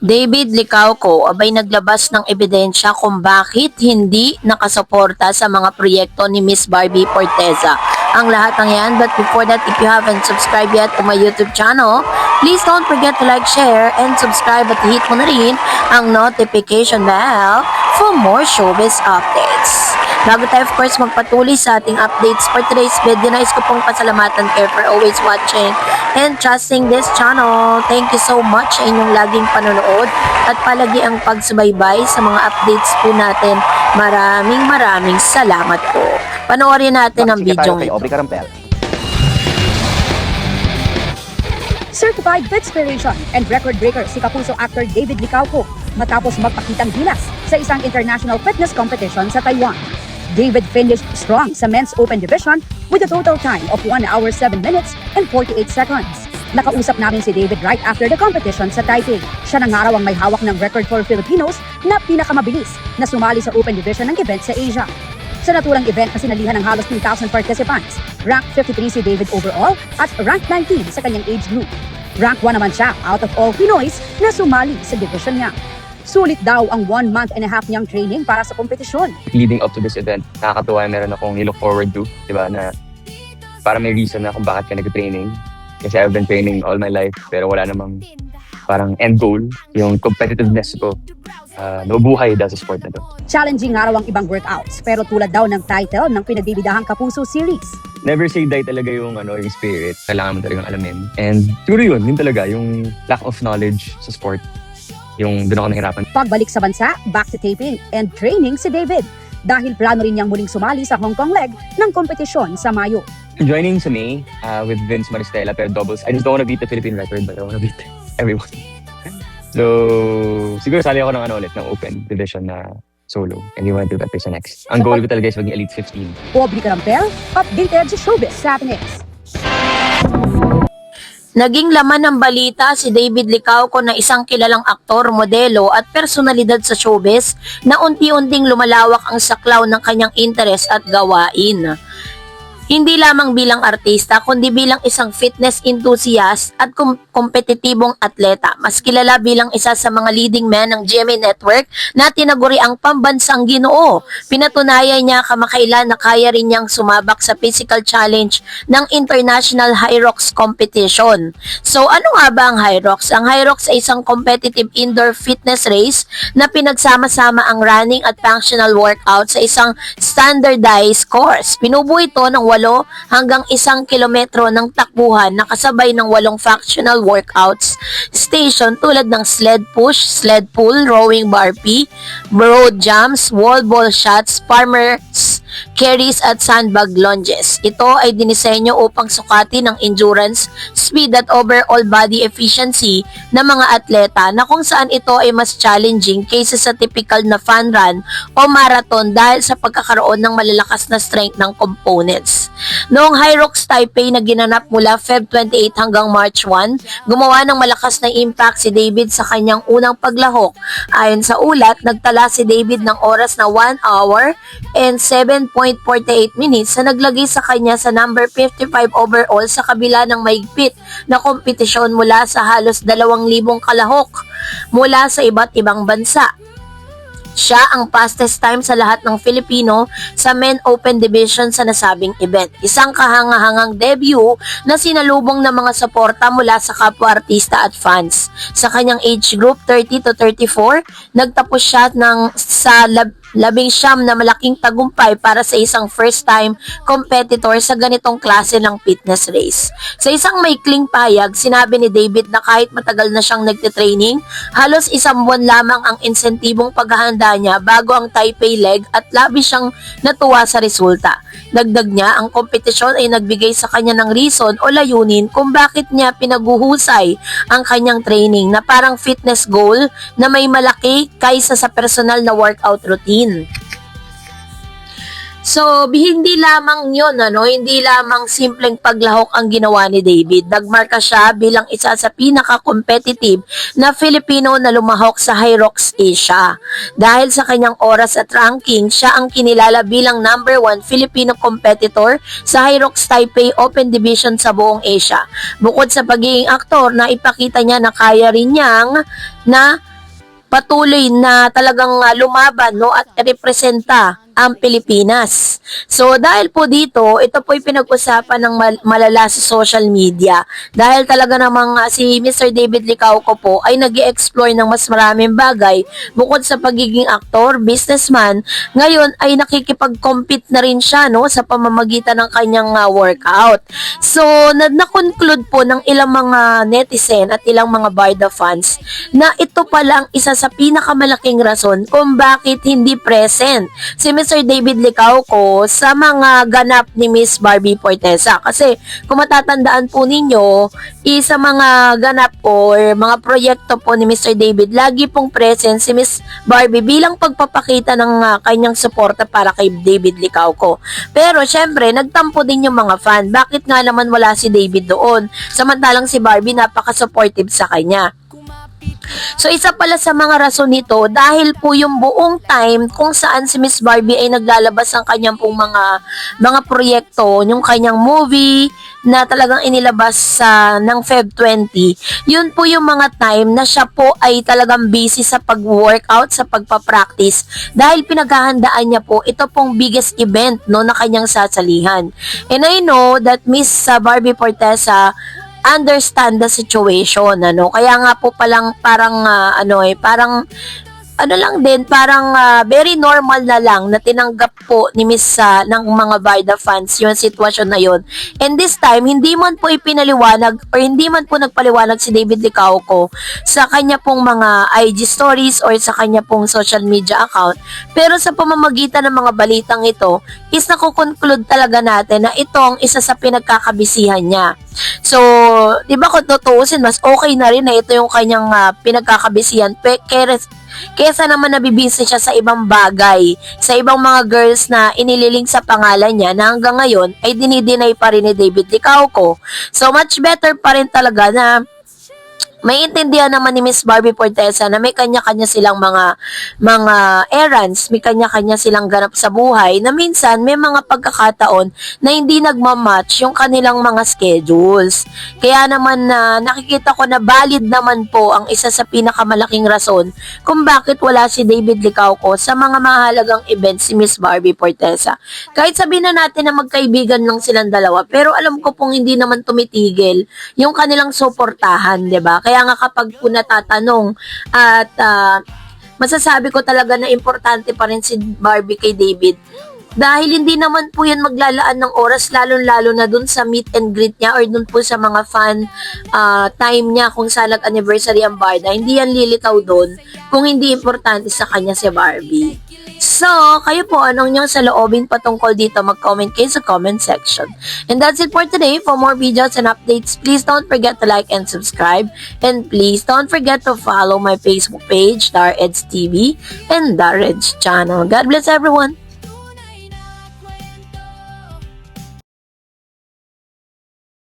David Licauco abay naglabas ng ebidensya kung bakit hindi nakasuporta sa mga proyekto ni Miss Barbie Forteza. Ang lahat ng yan, but before that, if you haven't subscribed yet to my YouTube channel, please don't forget to like, share, and subscribe at hit mo na rin ang notification bell for more showbiz updates. Bago tayo of course magpatuloy sa ating updates for today's video, nais ko pong pasalamatan kayo for always watching and trusting this channel. Thank you so much sa inyong laging panonood at palagi ang pagsubaybay sa mga updates po natin. Maraming salamat po. Panoorin natin ang video ito. Certified Vitspiration and record breaker si Kapuso actor David Licauco matapos magpakitang gilas sa isang international fitness competition sa Taiwan. David finished strong sa men's open division with a total time of 1 hour 7 minutes and 48 seconds. Nakausap namin si David right after the competition sa Taipei. Siya na nga raw ang may hawak ng record for Filipinos na pinakamabilis na sumali sa open division ng event sa Asia. Sa naturang event na sinalihan ng halos 2,000 participants, rank 53 si David overall at rank 19 sa kanyang age group. Rank 1 naman siya out of all Pinoys na sumali sa division niya. Sulit daw ang 1 month and a half niyang training para sa kompetisyon. Leading up to this event, nakakatuwa, meron akong look forward to, di ba, na para may reason na kung bakit ka nag-training. Kasi I've been training all my life, pero wala namang parang end goal, yung competitiveness ko. Nabubuhay dahil sa sport na to. Challenging nga raw ang ibang workouts, pero tulad daw ng title ng pinagbibidahang Kapuso series. Never say die talaga yung yung spirit. Kailangan mo talagang alamin. And siguro yun talaga, yung lack of knowledge sa sport. Yung doon ako nahirapan. Pagbalik sa bansa, back to taping and training si David. Dahil plano rin niyang muling sumali sa Hong Kong leg ng kompetisyon sa Mayo. Joining sa May with Vince Maristella pero doubles. I just don't want to beat the Philippine record, but I want to beat everyone. So, siguro sali ako ng ulit, ng open division na solo. And you want to do that sa next. Ang goal ko talaga is maging Elite 15. Aubrey Carampel, updated sa showbiz happenings. Naging laman ng balita si David Licauco na isang kilalang aktor, modelo at personalidad sa showbiz na unti-unting lumalawak ang saklaw ng kanyang interes at gawain. Hindi lamang bilang artista, kundi bilang isang fitness enthusiast at kompetitibong atleta. Mas kilala bilang isa sa mga leading men ng GMA Network na tinaguri ang pambansang Ginoo. Pinatunayan niya kamakailan na kaya rin niyang sumabak sa physical challenge ng International High Rocks Competition. So ano nga ba ang High Rocks? Ang High Rocks ay isang competitive indoor fitness race na pinagsama-sama ang running at functional workout sa isang standardized course. Pinubuo ito ng 8 hanggang 1 kilometro ng takbuhan na kasabay ng 8 functional workouts station tulad ng sled push, sled pull, rowing burpee, broad jumps, wall ball shots, farmers carries at sandbag lunges. Ito ay dinisenyo upang sukatin ang endurance, speed at overall body efficiency ng mga atleta na kung saan ito ay mas challenging kaysa sa typical na fun run o marathon dahil sa pagkakaroon ng malalakas na strength ng components. Noong High Rocks Taipei na ginanap mula Feb 28 hanggang March 1, gumawa ng malakas na impact si David sa kanyang unang paglahok. Ayon sa ulat, nagtala si David ng oras na 1 hour and 7.48 minutes na naglagay sa kanya sa number 55 overall sa kabila ng mahigpit na kompetisyon mula sa halos 2,000 kalahok mula sa iba't ibang bansa. Siya ang fastest time sa lahat ng Filipino sa Men Open Division sa nasabing event. Isang kahangahangang debut na sinalubong ng mga suporta mula sa kapwa-artista at fans. Sa kanyang age group 30 to 34, nagtapos siya sa 19 na malaking tagumpay para sa isang first-time competitor sa ganitong klase ng fitness race. Sa isang maikling payag, sinabi ni David na kahit matagal na siyang nagtitraining, halos 1 buwan lamang ang insentibong paghahanda niya bago ang Taipei leg at labis siyang natuwa sa resulta. Dagdag niya, ang kompetisyon ay nagbigay sa kanya ng reason o layunin kung bakit niya pinaguhusay ang kanyang training na parang fitness goal na may malaki kaysa sa personal na workout routine. So, hindi lamang yun, hindi lamang simpleng paglahok ang ginawa ni David. Nagmarka siya bilang isa sa pinaka-competitive na Filipino na lumahok sa Hyrox Asia. Dahil sa kanyang oras at ranking, siya ang kinilala bilang number 1 Filipino competitor sa Hyrox Taipei Open Division sa buong Asia. Bukod sa pagiging aktor, na ipakita niya na kaya rin niyang na patuloy na talagang lumaban at representa ang Pilipinas. So dahil po dito, ito po'y pinag-usapan ng malala sa social media. Dahil talaga namang si Mr. David Licauco po ay nag-i-explore ng mas maraming bagay bukod sa pagiging aktor, businessman. Ngayon ay nakikipag-compete na rin siya sa pamamagitan ng kanyang workout. So na-conclude po ng ilang mga netizen at ilang mga Barda fans na ito palang isa sa pinakamalaking rason kung bakit hindi present si Mr. David Licauco sa mga ganap ni Miss Barbie Fortesa. Kasi kung matatandaan po ninyo, isa mga ganap or mga proyekto po ni Mr. David, lagi pong present si Miss Barbie bilang pagpapakita ng kanyang suporta para kay David Licauco. Pero syempre, nagtampo din yung mga fan. Bakit nga naman wala si David doon? Samantalang si Barbie napaka-supportive sa kanya. So isa pala sa mga rason nito dahil po yung buong time kung saan si Miss Barbie ay naglalabas ng kanyang pong mga proyekto, yung kanyang movie na talagang inilabas ng Feb 20, yun po yung mga time na siya po ay talagang busy sa pag-workout, sa pagpa-practice dahil pinaghahandaan niya po ito pong biggest event na kanyang sasalihan. And I know that Miss Barbie Fortesa understand the situation, kaya nga po parang very normal na lang na tinanggap po ni Miss ng mga Barda fans yung sitwasyon na yun. And this time, hindi man po ipinaliwanag or hindi man po nagpaliwanag si David Licauco sa kanya pong mga IG stories or sa kanya pong social media account. Pero sa pamamagitan ng mga balitang ito, is nakukonclude talaga natin na ito ang isa sa pinagkakabisihan niya. So, di ba kung tutuusin, mas okay na rin na ito yung kanyang pinagkakabisihan kesa naman nabibisi siya sa ibang bagay, sa ibang mga girls na inililing sa pangalan niya na hanggang ngayon ay dinideny pa rin ni David Licauco. So much better pa rin talaga na maintindihan naman ni Miss Barbie Fortesa na may kanya-kanya silang mga errands, may kanya-kanya silang ganap sa buhay na minsan may mga pagkakataon na hindi nagmamatch yung kanilang mga schedules. Kaya naman nakikita ko na valid naman po ang isa sa pinakamalaking rason kung bakit wala si David Licauco sa mga mahalagang events si Miss Barbie Fortesa. Kahit sabihin na natin na magkaibigan lang silang dalawa, pero alam ko pong hindi naman tumitigil yung kanilang suportahan, 'di ba? Kaya nga kapag po natatanong at masasabi ko talaga na importante pa rin si Barbie kay David dahil hindi naman po yan maglalaan ng oras lalo-lalo na dun sa meet and greet niya or dun po sa mga fan time niya kung saan nag-anniversary ang Barda. Hindi yan lilitaw dun kung hindi importante sa kanya si Barbie. So, kayo po, anong niyong saloobin patungkol dito? Mag-comment kayo sa comment section. And that's it for today. For more videos and updates, please don't forget to like and subscribe. And please don't forget to follow my Facebook page, Dar Eds TV, and Dar Eds channel. God bless everyone!